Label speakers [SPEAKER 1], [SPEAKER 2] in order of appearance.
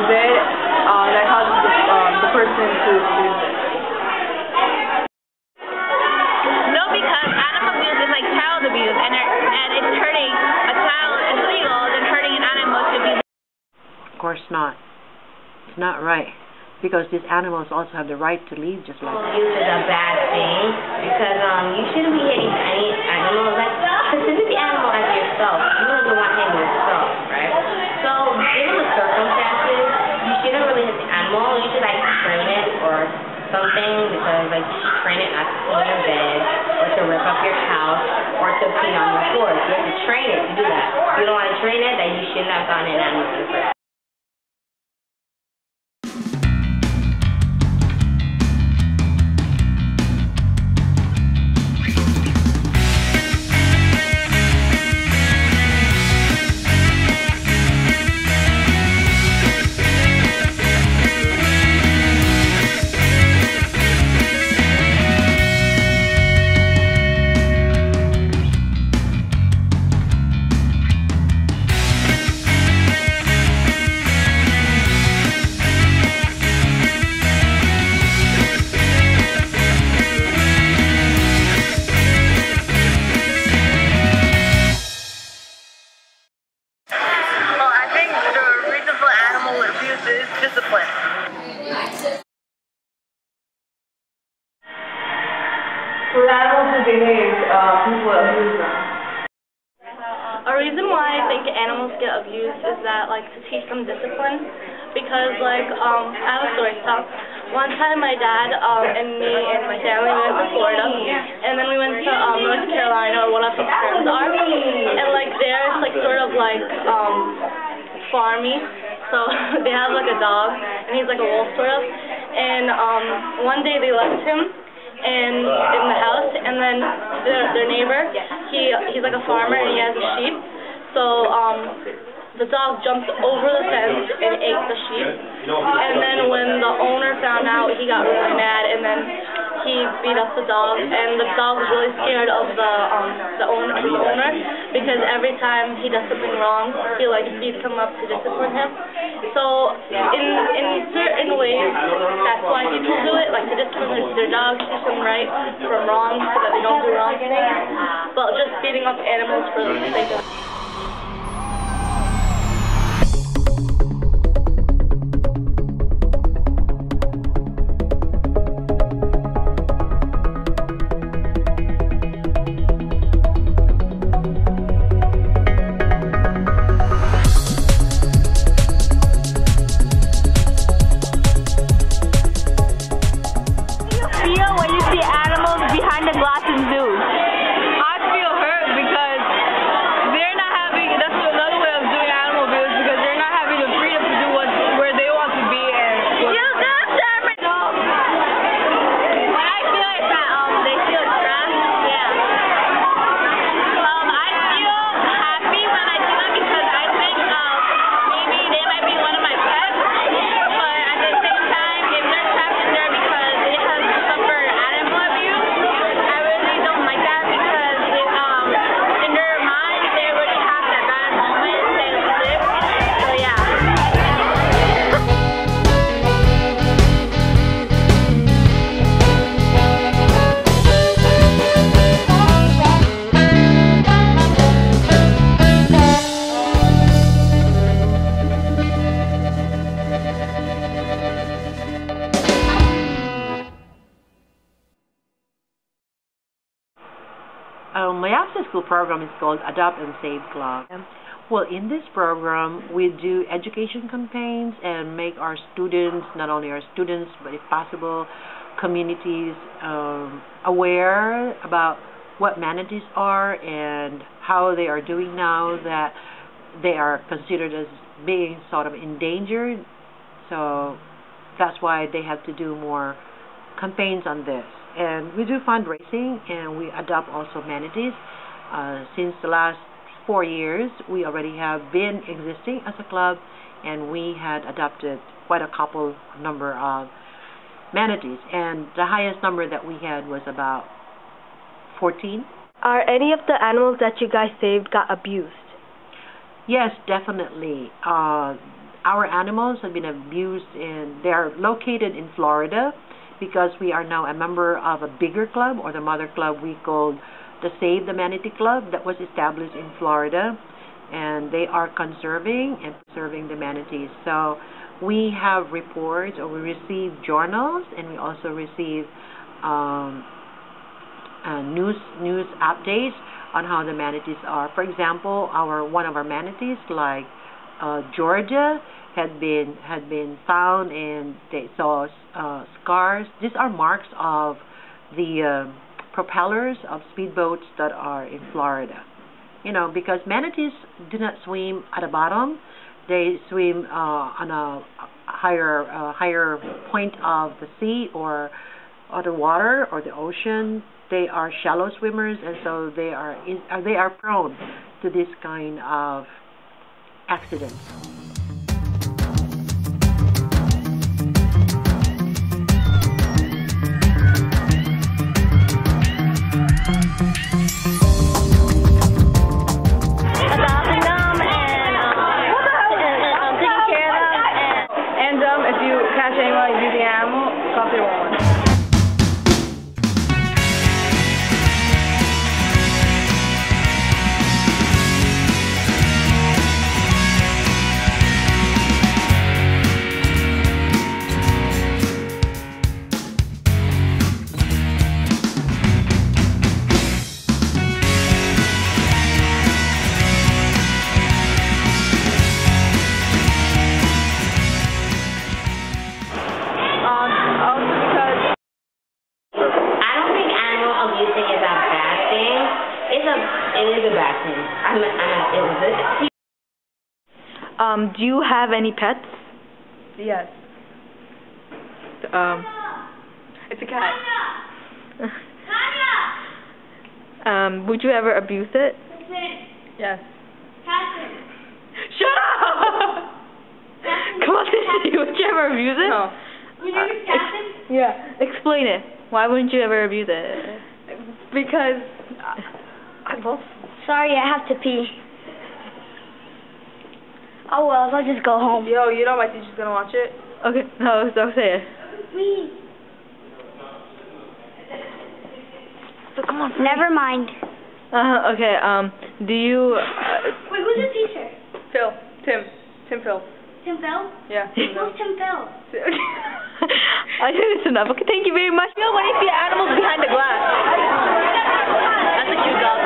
[SPEAKER 1] did that causes the person to abuse it?
[SPEAKER 2] No, because animal abuse is like child abuse, and it's hurting a child is legal than hurting an animal to be.
[SPEAKER 3] Of course not. It's not right. Because these animals also have the right to leave just like that.
[SPEAKER 4] Abuse is a bad thing because you shouldn't be hitting any animal, like consider the animal as yourself. You don't even want to hit yourself, right? So given the circumstances, you shouldn't really hit the animal. You should like train it or something because like you should train it not to pee in your bed or to rip up your house or to pee on your floor. You have to train it to do that. If you don't want to train it, then you shouldn't have gotten an animal in the first.
[SPEAKER 1] Discipline. For animals to behave, people abuse them.
[SPEAKER 5] A reason why I think animals get abused is that, like, to teach them discipline, because, like, I have a story to tell. One time my dad and me and my family went to Florida, and then we went to North Carolina, where one of his friends are, and, like, there it's, like, sort of, like, farmy. So they have like a dog, and he's like a wolf sort of. And one day they left him in the house, and then their neighbor, he's like a farmer and he has a sheep. So the dog jumped over the fence and ate the sheep. And then when the owner found out, he got really mad, and then he beat up the dog. And the dog was really scared of the owner, because every time he does something wrong, he like beats him up to discipline him. So in certain ways, that's why people do it, like to discipline their dogs, teach them right from wrong, so that they don't do wrong things. But just beating up animals for the sake of it.
[SPEAKER 2] Behind the glass in zoos? I feel hurt because they're not having, that's another way of doing animal abuse, because they're not having the freedom to do where they want to be. And so what I feel is that they feel trapped. Yeah. I feel happy when I see them because I think maybe they might be one of my pets, but at the same time, if they're trapped in there because they have suffered animal abuse,
[SPEAKER 3] my after-school program is called Adopt and Save Club. Well, in this program, we do education campaigns and make our students, not only our students, but if possible, communities aware about what manatees are and how they are doing now that they are considered as being sort of endangered. So that's why they have to do more campaigns on this. And we do fundraising, and we adopt also manatees. Since the last 4 years, we already have been existing as a club, and we had adopted quite a couple number of manatees. And the highest number that we had was about 14.
[SPEAKER 5] Are any of the animals that you guys saved got abused?
[SPEAKER 3] Yes, definitely. our animals have been abused they are located in Florida because we are now a member of a bigger club, or the mother club we called the Save the Manatee Club, that was established in Florida, and they are conserving and preserving the manatees. So we have reports, or we receive journals, and we also receive news updates on how the manatees are. For example, one of our manatees, like Georgia, had been found, and they saw scars. These are marks of the propellers of speedboats that are in Florida. You know, because manatees do not swim at the bottom; they swim on a higher point of the sea or the water or the ocean. They are shallow swimmers, and so they are prone to this kind of accidents.
[SPEAKER 2] Adopting them and taking care of them, and if you catch anyone abusing an animal, call 311.
[SPEAKER 4] It is a bad thing.
[SPEAKER 2] Do you have any pets?
[SPEAKER 5] Yes. It's a cat.
[SPEAKER 2] Would you ever abuse it?
[SPEAKER 5] Yes.
[SPEAKER 2] Shut up! Come on, would you ever abuse it?
[SPEAKER 5] No. Yeah.
[SPEAKER 2] Explain it. Why wouldn't you ever abuse it?
[SPEAKER 5] Because I love.
[SPEAKER 6] Sorry, I have to pee. Oh well, I'll just go home.
[SPEAKER 5] Yo, you know my teacher's gonna watch it.
[SPEAKER 2] Okay, no, don't say it. So come on.
[SPEAKER 6] Never mind.
[SPEAKER 2] Okay. Do you?
[SPEAKER 6] Wait, who's the teacher?
[SPEAKER 5] Phil. Tim Phil.
[SPEAKER 6] Tim Phil?
[SPEAKER 5] Yeah.
[SPEAKER 6] Who's Tim Phil?
[SPEAKER 2] I think it's enough. Okay, thank you very much. You know, when you see animals behind the glass. That's a cute dog.